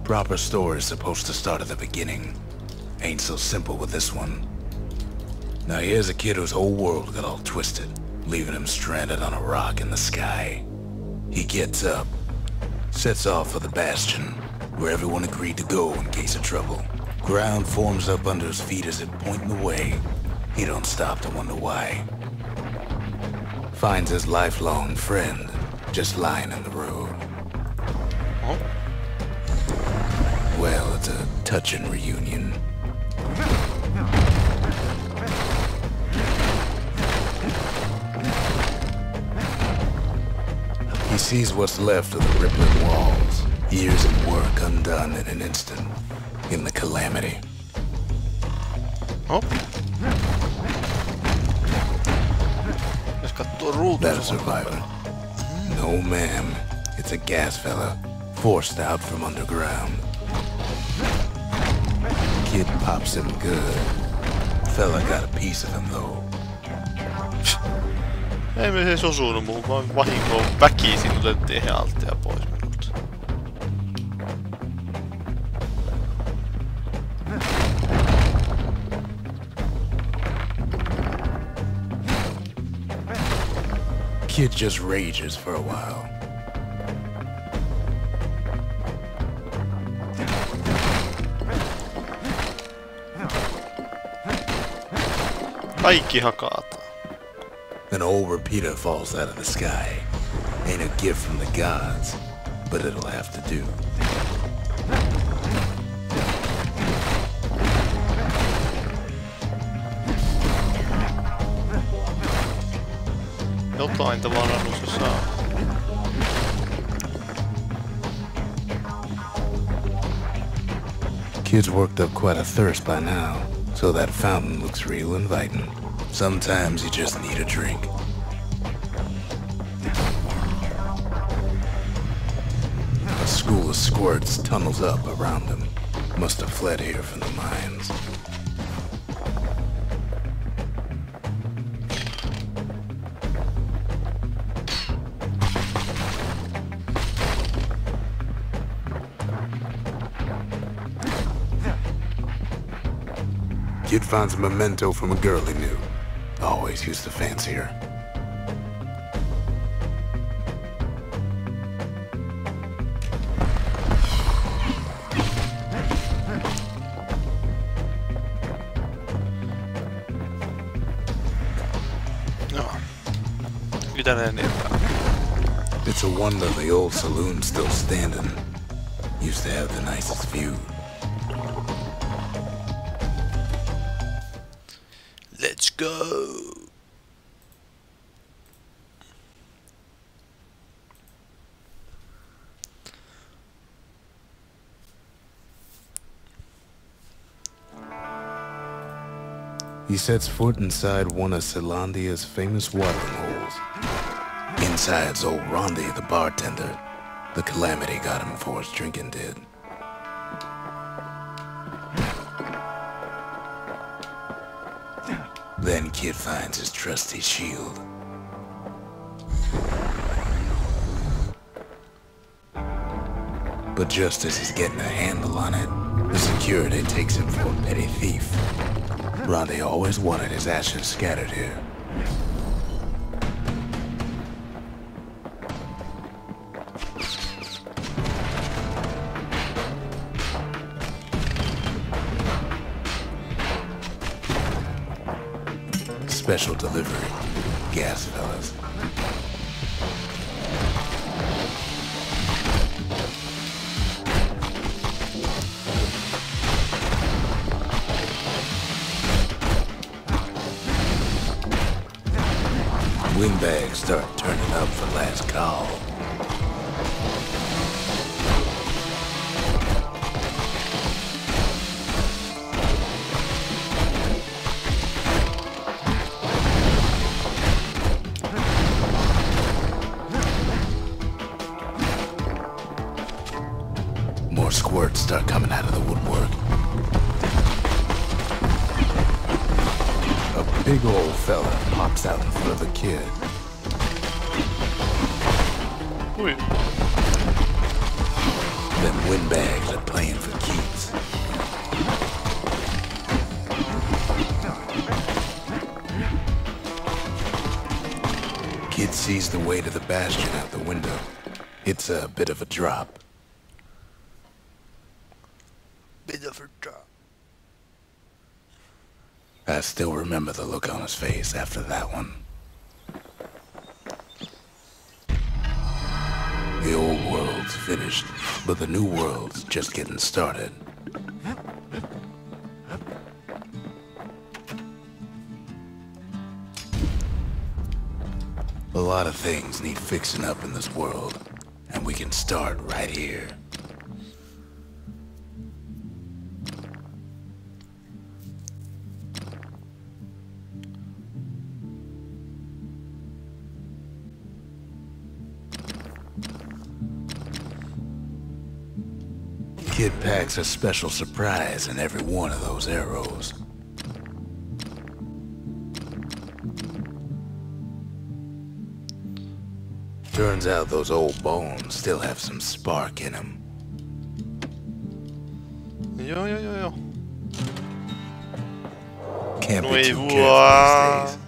proper story is supposed to start at the beginning. Ain't so simple with this one. Now here's a kid whose whole world got all twisted, leaving him stranded on a rock in the sky. He gets up, sets off for the Bastion, where everyone agreed to go in case of trouble. Ground forms up under his feet as it pointing the way. He don't stop to wonder why. Finds his lifelong friend just lying in the road. Oh. Well, it's a touching reunion. He sees what's left of the rippling walls, years of work undone in an instant, in the calamity. Oh. Jos katsoo ruutua. That a survivor? No, ma'am. It's a gas fella, forced out from underground. Kid pops him good. Fella got a piece of him, though. Ei me siis osunut muuhun, vaan vahinkoon väkisin otettiin he alttia pois minulta. Kid just rages for a while. Kaikki hakataan. An old repeater falls out of the sky. Ain't a gift from the gods, but it'll have to do. Jotain tavallaan se saa. Kid's worked up quite a thirst by now, so that fountain looks real inviting. Sometimes you just need a drink. A school of squirts tunnels up around him. Must have fled here from the mines. Kid finds a memento from a girl he knew. Always used to fancy her. Joo. Pitäneen irtaan. It's a wonder the old saloon's still standing. Used to have the nicest view. Let's go! He sets foot inside one of Zealandia's famous watering holes. Inside's old Rondi, the bartender. The calamity got him before his drinking did. Then Kid finds his trusty shield. But just as he's getting a handle on it, the security takes him for a petty thief. Rondi always wanted his ashes scattered here. Special delivery, gas fellas. Windbags start turning up for last call. More squirts start coming out of the woodwork. A big old fella pops out in front of the kid. Ui. Then windbags are playing for keeps. Kid sees the way to the Bastion out the window. It's a bit of a drop. I still remember the look on his face after that one. The old world's finished, but the new world's just getting started. A lot of things need fixing up in this world, and we can start right here. Kid packs a special surprise in every one of those arrows. Turns out those old bones still have some spark in them. Joo. Can't No be ei too careful these days.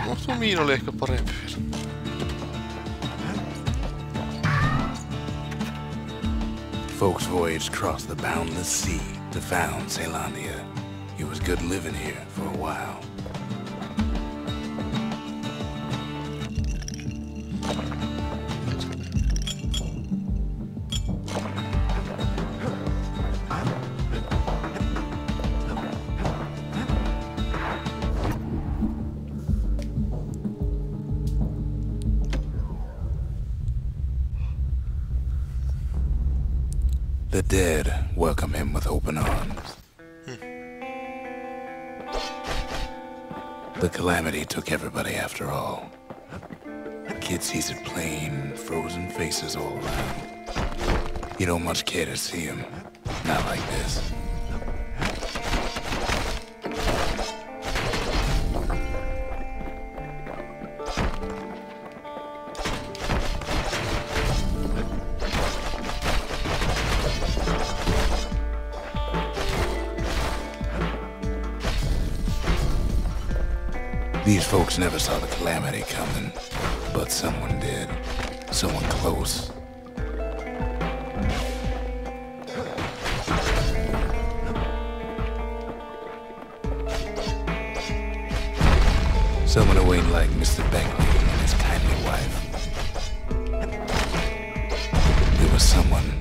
No tuo miin oli ehkä parempi vielä. Folks voyaged across the boundless sea to found Ceylondia. It was good living here for a while. The dead welcome him with open arms. The calamity took everybody after all. Kid sees it plain, frozen faces all around. You don't much care to see him. Not like this. These folks never saw the calamity coming, but someone did. Someone close. Someone who ain't like Mr. Bentley and his kindly wife. There was someone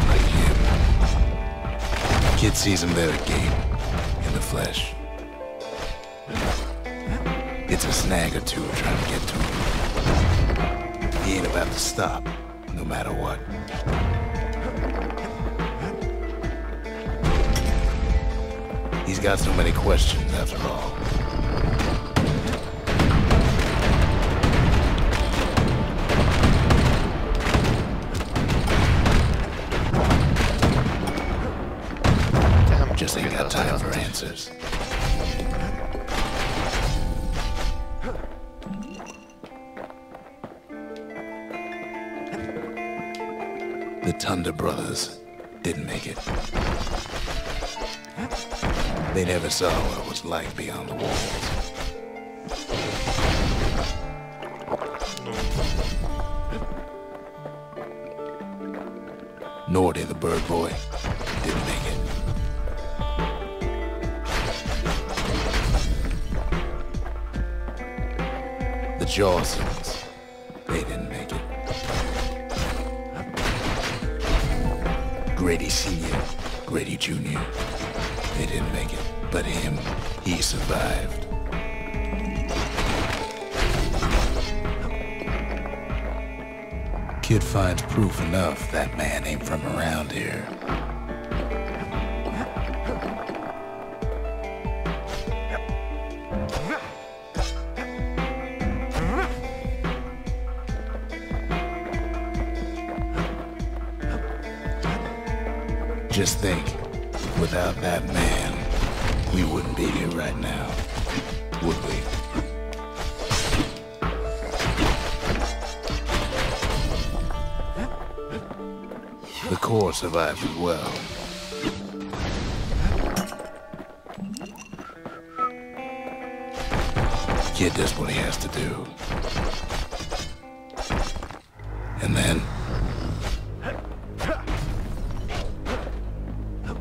like him. Kid sees him there again, in the flesh. It's a snag or two trying to get to him. He ain't about to stop, no matter what. He's got so many questions after all. Just ain't got time for answers. The Thunder brothers didn't make it. They never saw what it was like beyond the walls. Nordy the bird boy didn't make it. The Jawsons, they didn't make it. Grady Sr., Grady Jr., they didn't make it. But him, he survived. Kid finds proof enough that man ain't from around here. Just think, without that man, we wouldn't be here right now, would we? core survives as well. Kid does what he has to do. And then...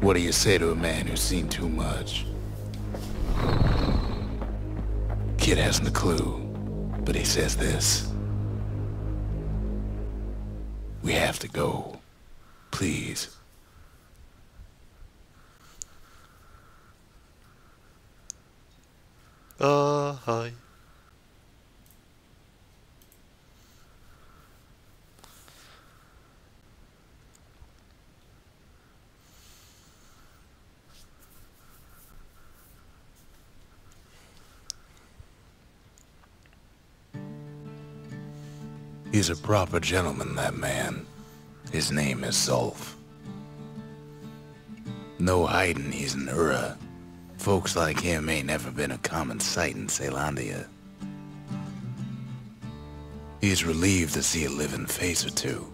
what do you say to a man who's seen too much? Kid hasn't a clue, but he says this. We have to go. Please. Hi. He's a proper gentleman, that man. His name is Zulf. No hiding he's an Ura. Folks like him ain't never been a common sight in Caelondia. He's relieved to see a living face or two.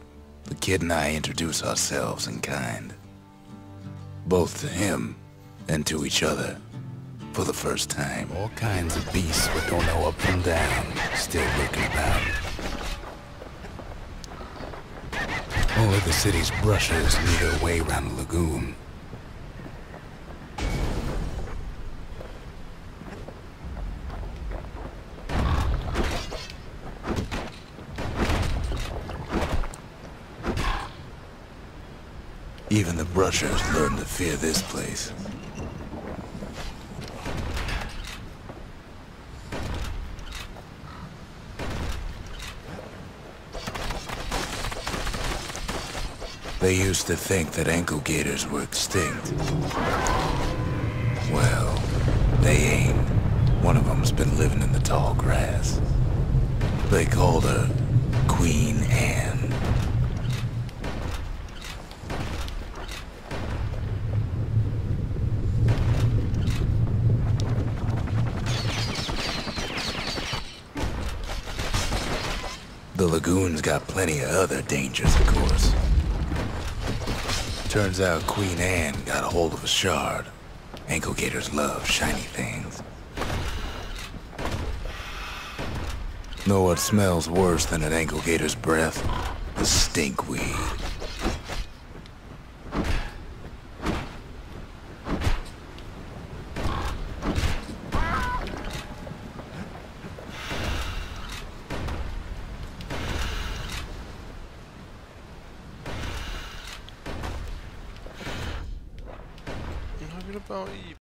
The kid and I introduce ourselves in kind. Both to him and to each other. For the first time. All kinds of beasts but don't know up from down. Still looking about. Only the city's brushers lead their way around the lagoon. Even the brushers learn to fear this place. They used to think that ankle gators were extinct. Well, they ain't. One of them's been living in the tall grass. They called her Queen Anne. The lagoon's got plenty of other dangers, of course. Turns out Queen Anne got a hold of a shard. Ankle gators love shiny things. Know what smells worse than an ankle gator's breath? The stinkweed. Vad vill du bara i